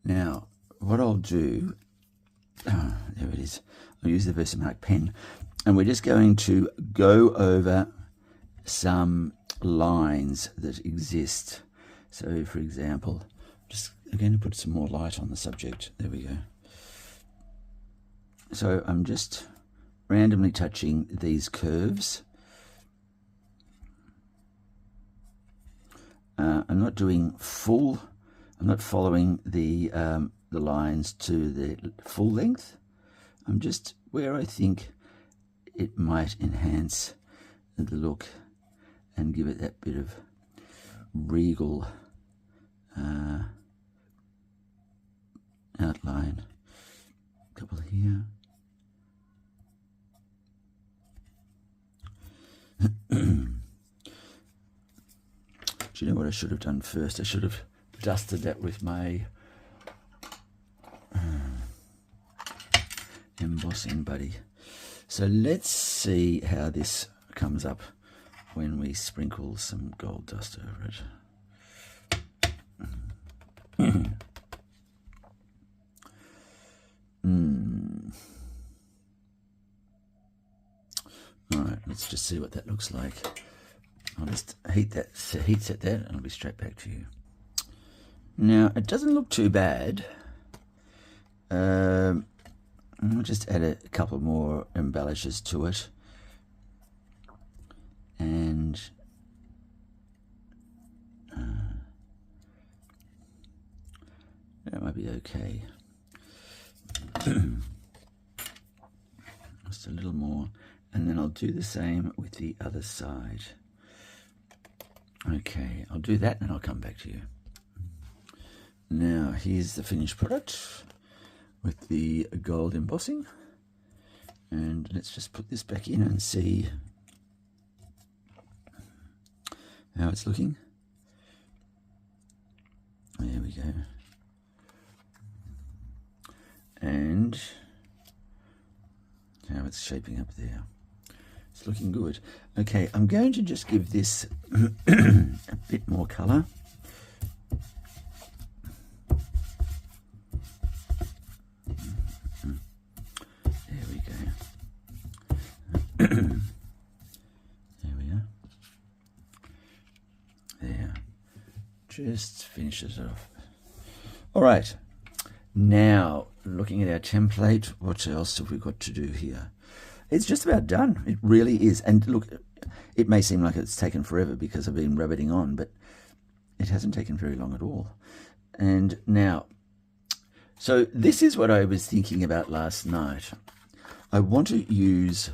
Now, what I'll do, there it is. I'll use the Versamark pen and we're just going to go over some lines that exist. So, for example, just again to put some more light on the subject. There we go. So I'm just randomly touching these curves. I'm not doing full. I'm not following the lines to the full length. I'm just where I think it might enhance the look and give it that bit of regal outline. A couple here. Do you know what I should have done first? I should have dusted that with my embossing buddy. So let's see how this comes up when we sprinkle some gold dust over it. All right, let's just see what that looks like. I'll just heat set that, and I'll be straight back to you. Now, it doesn't look too bad. I'll just add a couple more embellishes to it. And that might be okay. Just a little more, and then I'll do the same with the other side. Okay, I'll do that and I'll come back to you. Now here's the finished product with the gold embossing, and let's just put this back in and see how it's looking. There we go. And how it's shaping up there. It's looking good. Okay, I'm going to just give this a bit more colour. There we go. There we are. There. Just finishes it off. All right. Now, looking at our template, what else have we got to do here? It's just about done. It really is. And look, it may seem like it's taken forever because I've been rabbiting on, but it hasn't taken very long at all. And now, so this is what I was thinking about last night. I want to use,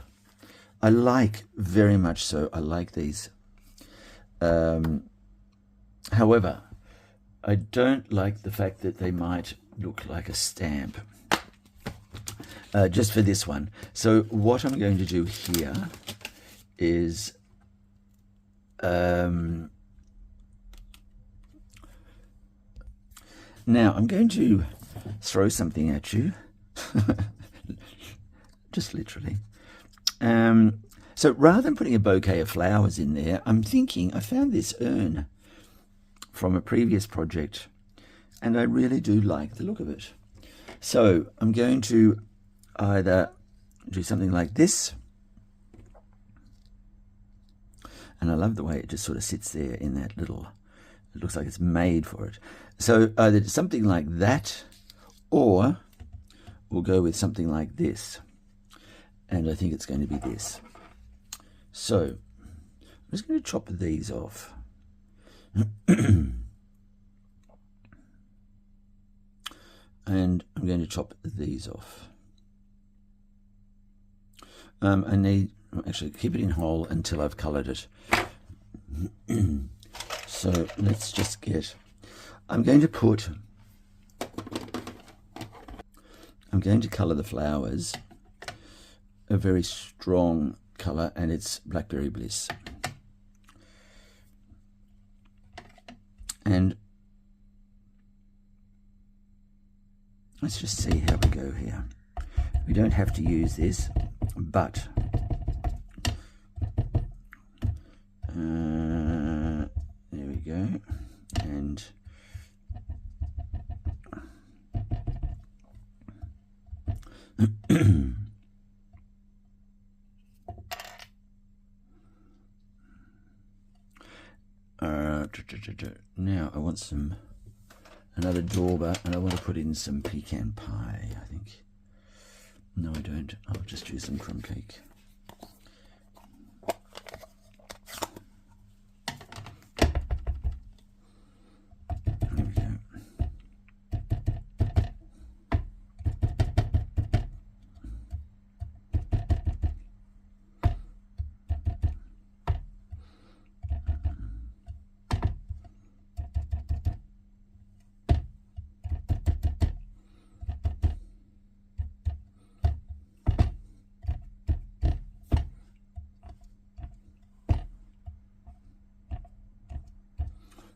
I like very much so, I like these. However, I don't like the fact that they might look like a stamp. Just for this one. So what I'm going to do here is now I'm going to throw something at you. Just literally. So rather than putting a bouquet of flowers in there, I'm thinking, I found this urn from a previous project and I really do like the look of it. So I'm going to either do something like this, and I love the way it just sort of sits there in that little, it looks like it's made for it. So either something like that, or we'll go with something like this, and I think it's going to be this. So I'm just going to chop these off. And I'm going to chop these off. I need, actually keep it in whole until I've coloured it. So let's just get, I'm going to colour the flowers a very strong colour, and it's Blackberry Bliss. And let's just see how we go here. We don't have to use this, but there we go. And now I want another dauber, and I want to put in some pecan pie, I think. No, I don't. I'll just do some crumb cake. There we go.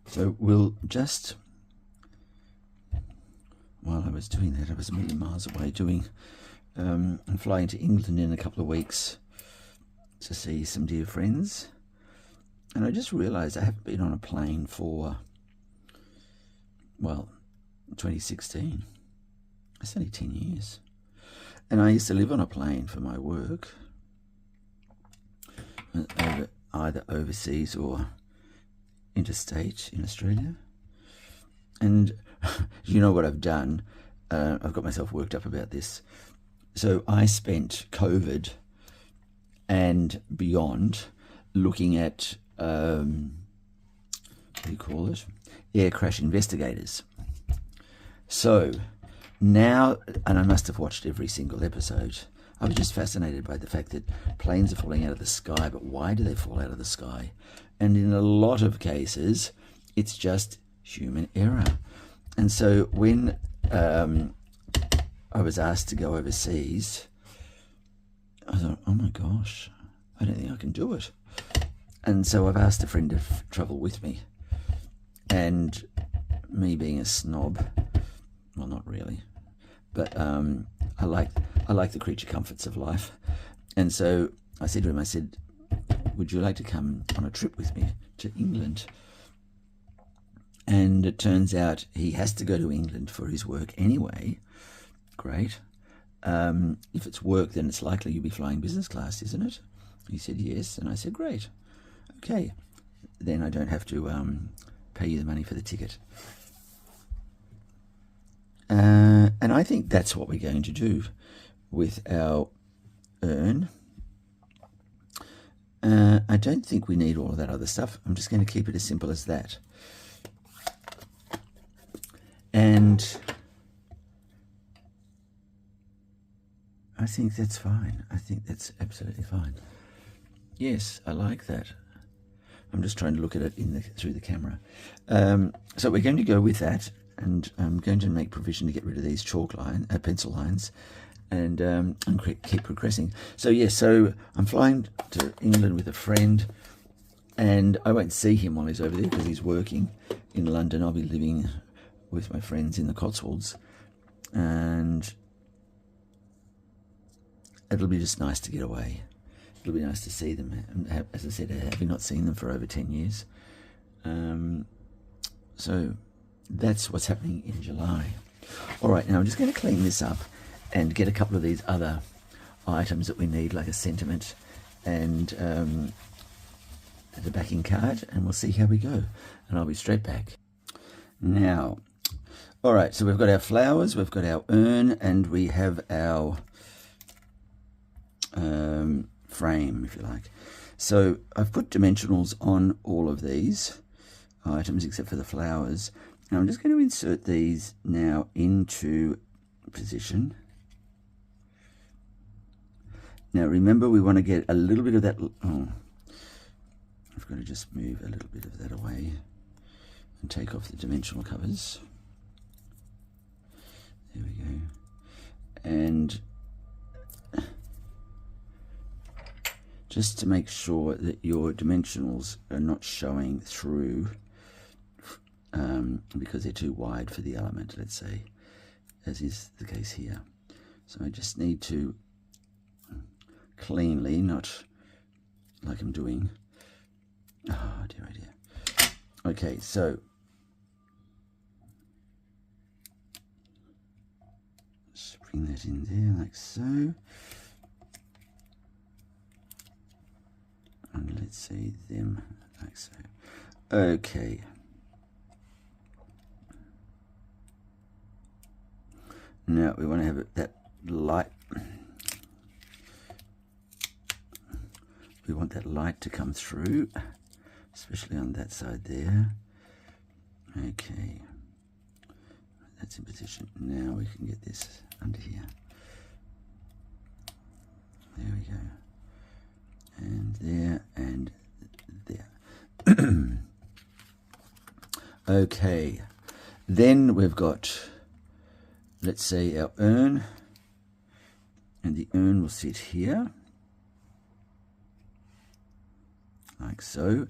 So we'll just, while I was doing that, I was a million miles away doing, I'm flying to England in a couple of weeks to see some dear friends. And I just realised I haven't been on a plane for, well, 2016. That's only 10 years. And I used to live on a plane for my work, either overseas or interstate in Australia. And you know what I've done? I've got myself worked up about this. So I spent COVID and beyond looking at, what do you call it? Air crash investigators. So Now, and I must have watched every single episode, I was just fascinated by the fact that planes are falling out of the sky, but why do they fall out of the sky? And in a lot of cases, it's just human error. And so when I was asked to go overseas, I thought, oh my gosh, I don't think I can do it. And so I've asked a friend to travel with me. And me being a snob, well, not really, but I like the creature comforts of life. And so I said to him, I said, would you like to come on a trip with me to England? And it turns out he has to go to England for his work anyway. Great. If it's work, then it's likely you'll be flying business class, isn't it? He said yes, and I said great. Okay, then I don't have to pay you the money for the ticket. And I think that's what we're going to do with our earn. I don't think we need all of that other stuff. I'm just going to keep it as simple as that. And I think that's fine. I think that's absolutely fine. Yes, I like that. I'm just trying to look at it through the camera. So we're going to go with that, and I'm going to make provision to get rid of these pencil lines, and keep progressing. So yes, so I'm flying to England with a friend, and I won't see him while he's over there because he's working in London. I'll be living with my friends in the Cotswolds, and it'll be just nice to get away. It'll be nice to see them. And as I said, having not seen them for over 10 years. So that's what's happening in July. All right, now I'm just going to clean this up and get a couple of these other items that we need, like a sentiment and the backing card, and we'll see how we go. And I'll be straight back. Now, all right, so we've got our flowers, we've got our urn, and we have our frame, if you like. So I've put dimensionals on all of these items except for the flowers. Now I'm just going to insert these now into position. Now remember, we want to get a little bit of that. Oh, I've got to just move a little bit of that away and take off the dimensional covers. There we go. And just to make sure that your dimensionals are not showing through because they're too wide for the element, let's say, as is the case here. So I just need to cleanly, not like I'm doing. Oh dear, oh dear. Okay, so just bring that in there like so. And let's say them like so. Okay. Now we want to have that light. We want that light to come through, especially on that side there. Okay. That's in position. Now we can get this under here. There we go. And there and there. Okay, then we've got, let's say, our urn, and the urn will sit here like so.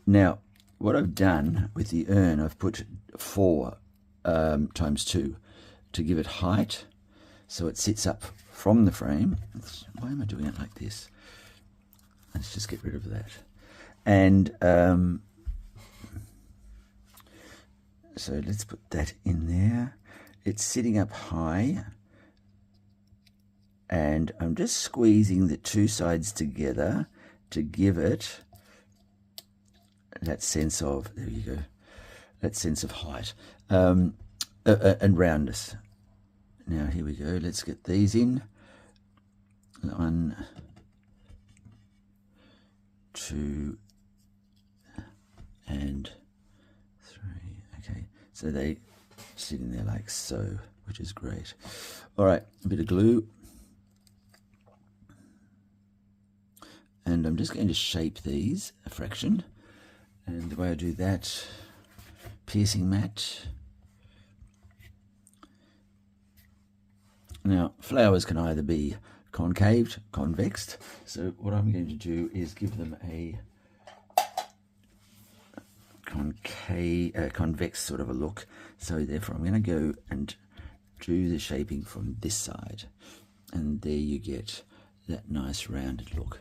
Now what I've done with the urn, I've put 4 times 2 to give it height, so it sits up from the frame. Why am I doing it like this? Let's just get rid of that. And so let's put that in there. It's sitting up high, and I'm just squeezing the 2 sides together to give it that sense of, there you go, that sense of height and roundness. Now here we go, let's get these in. 1, 2 and 3. Okay, so they sit in there like so. which is great. All right, a bit of glue. And I'm just going to shape these a fraction. And the way I do that, piercing mat. Now, flowers can either be concaved, convexed. So what I'm going to do is give them a convex sort of a look. So therefore I'm going to go and do the shaping from this side. And there you get that nice rounded look.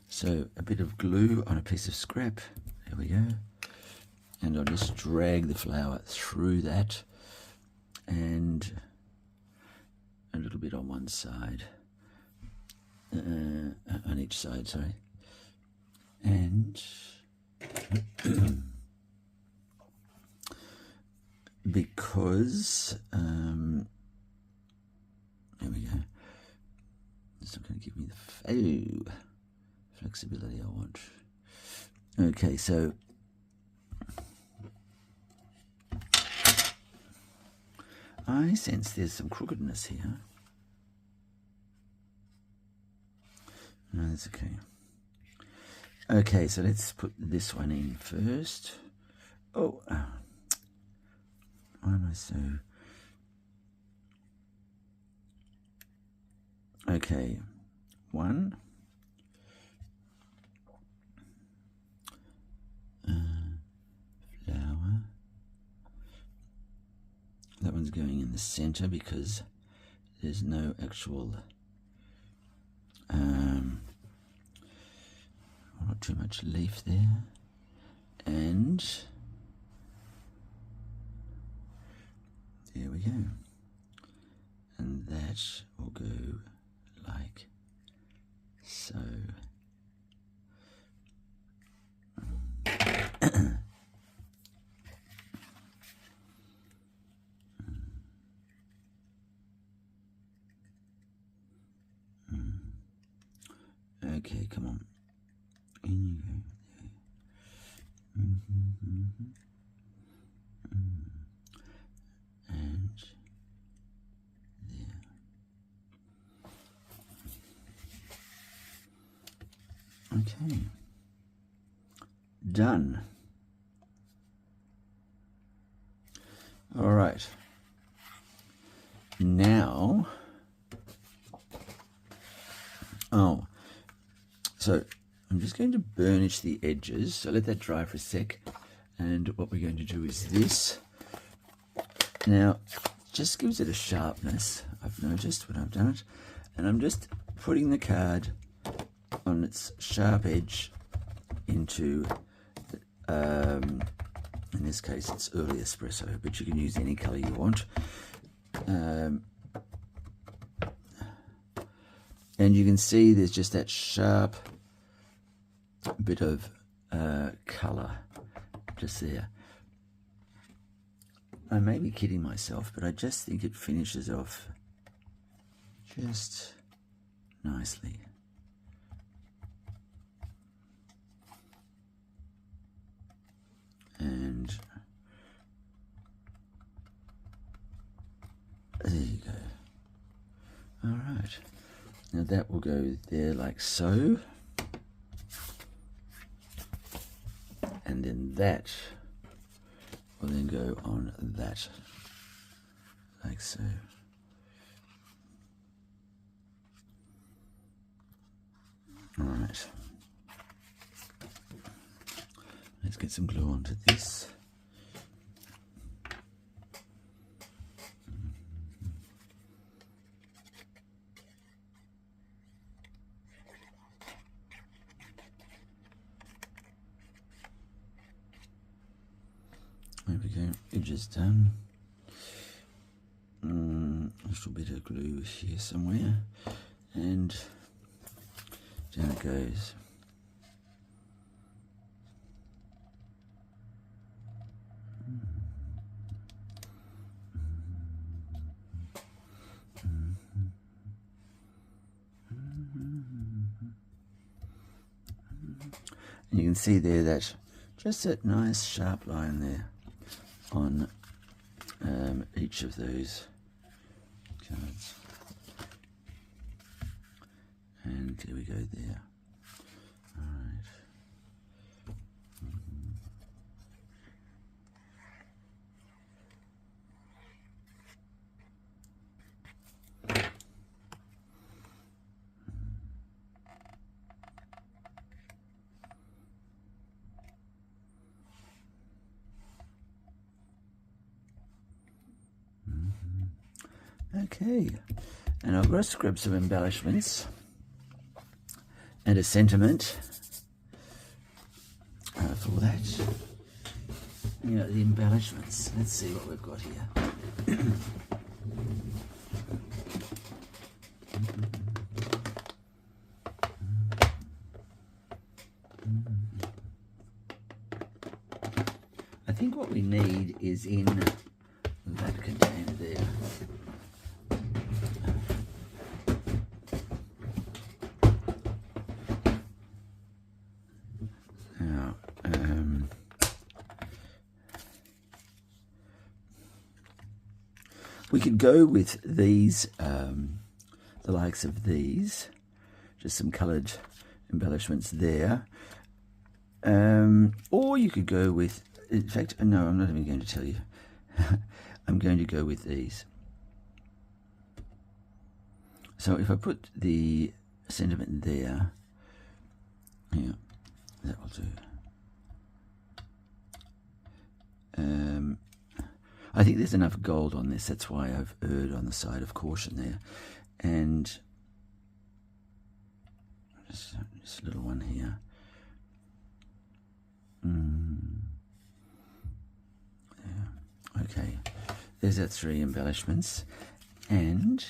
So a bit of glue on a piece of scrap, there we go, and I'll just drag the flower through that, and a little bit on one side, on each side, sorry, and because, there we go, it's not going to give me the flexibility I want. Okay, so I sense there's some crookedness here. No, that's okay. Okay, so let's put this one in first. Oh, why am I so... Okay, one. Flower. That one's going in the center because there's no actual not too much leaf there, and there we go, and that will go like so. Okay, come on. In you go. And there. Okay. Done. All right. Now, so I'm just going to burnish the edges. So let that dry for a sec. And what we're going to do is this. Now, just gives it a sharpness. I've noticed when I've done it. And I'm just putting the card on its sharp edge into, in this case, it's early espresso, but you can use any color you want. And you can see there's just that sharp bit of color just there. I may be kidding myself, but I just think it finishes off just nicely. And there you go. All right. Now that will go there like so. And then that will then go on that, like so. All right. Let's get some glue onto this. There we go, edges done. A little bit of glue here somewhere, and down it goes. And you can see there that just that nice sharp line there on each of those cards. And here we go there. All right. Okay, and I've got to scrub some embellishments and a sentiment for that. You know, the embellishments. Let's see what we've got here. I think what we need is in that container there. Now, we could go with these, the likes of these, just some coloured embellishments there. Or you could go with, in fact, no, I'm not even going to tell you. I'm going to go with these. So if I put the sentiment there, yeah, that will do. I think there's enough gold on this, that's why I've erred on the side of caution there. And just a little one here. Yeah. Okay, there's our 3 embellishments, and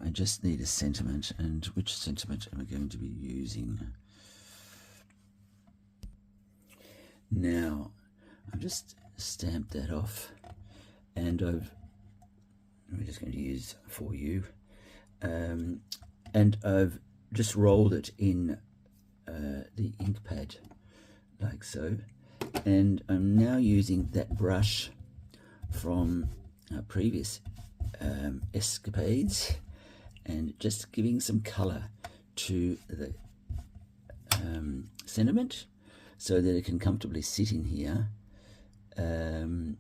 I just need a sentiment, and which sentiment am I going to be using? Now, I've just stamped that off, and I'm just going to use For You, and I've just rolled it in the ink pad, like so, and I'm now using that brush from previous escapades, and just giving some colour to the sentiment so that it can comfortably sit in here. And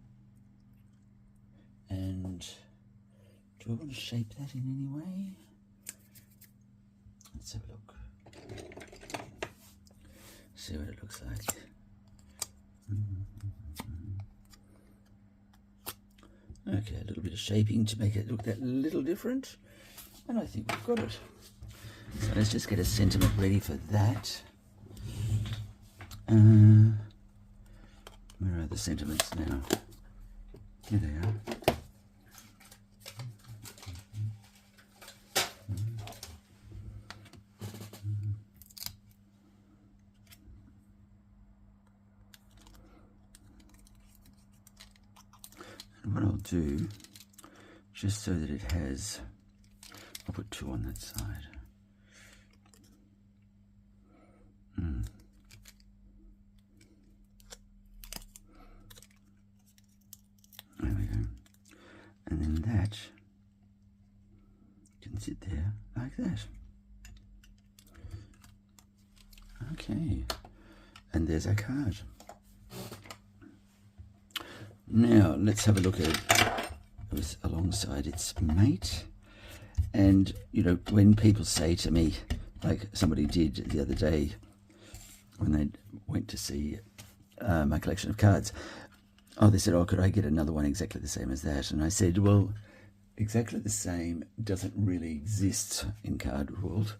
do I want to shape that in any way? Let's have a look. See what it looks like. Okay, a little bit of shaping to make it look that little different, and I think we've got it. So let's just get a sentiment ready for that. Where are the sentiments now? Here they are. And what I'll do, just so that it has, I'll put 2 on that side. There we go. And then that can sit there like that. Okay. And there's our card. Now, let's have a look at it alongside its mate. And, you know, when people say to me, like somebody did the other day when they went to see my collection of cards, they said, could I get another one exactly the same as that? And I said, well, exactly the same doesn't really exist in card world,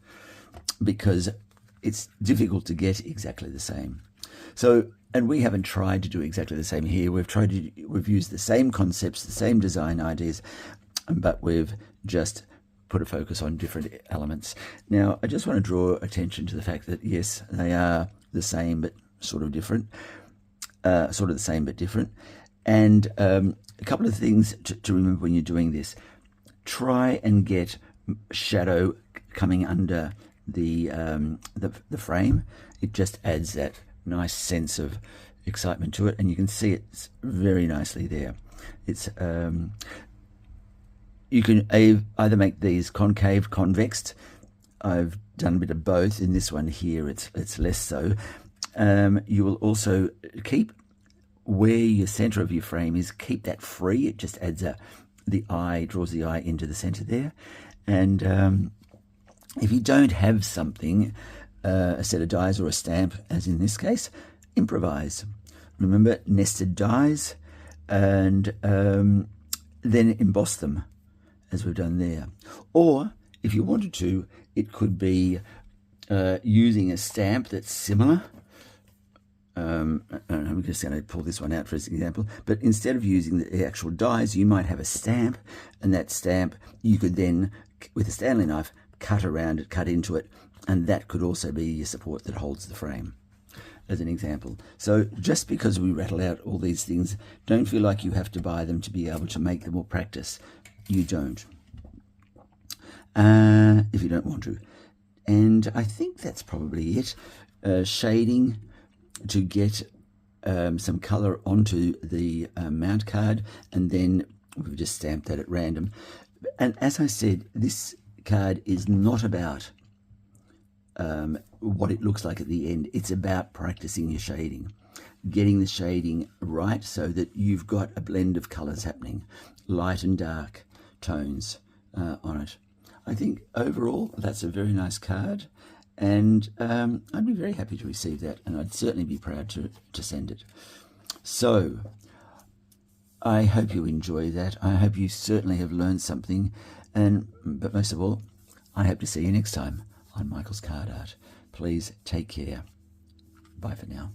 because it's difficult to get exactly the same. So, and we haven't tried to do exactly the same here. We've used the same concepts, the same design ideas, but we've just put a focus on different elements. Now, I just want to draw attention to the fact that, yes, they are the same but sort of different. Sort of the same but different. And a couple of things to remember when you're doing this. Try and get shadow coming under the frame. It just adds that nice sense of excitement to it, and you can see it's very nicely there. It's you can either make these concave, convex. I've done a bit of both. In this one here, it's less so. You will also keep where your center of your frame is, keep that free. It just adds the eye, draws the eye into the center there. And if you don't have something, a set of dies or a stamp, as in this case, improvise. Remember, nested dies, and then emboss them, as we've done there. Or, if you wanted to, it could be using a stamp that's similar. I'm just going to pull this one out for an example, but instead of using the actual dies, you might have a stamp, and that stamp you could then, with a Stanley knife, cut around it, cut into it, and that could also be your support that holds the frame, as an example. So just because we rattle out all these things, don't feel like you have to buy them to be able to make them or practice. You don't, if you don't want to. And I think that's probably it. Shading to get some color onto the mount card, and then we've just stamped that at random. And as I said, this card is not about what it looks like at the end. It's about practicing your shading, getting the shading right so that you've got a blend of colors happening, light and dark tones on it. I think overall that's a very nice card, and I'd be very happy to receive that, and I'd certainly be proud to send it. So I hope you enjoy that. I hope you certainly have learned something, but most of all, I hope to see you next time on Michael's Card Art. Please take care. Bye for now.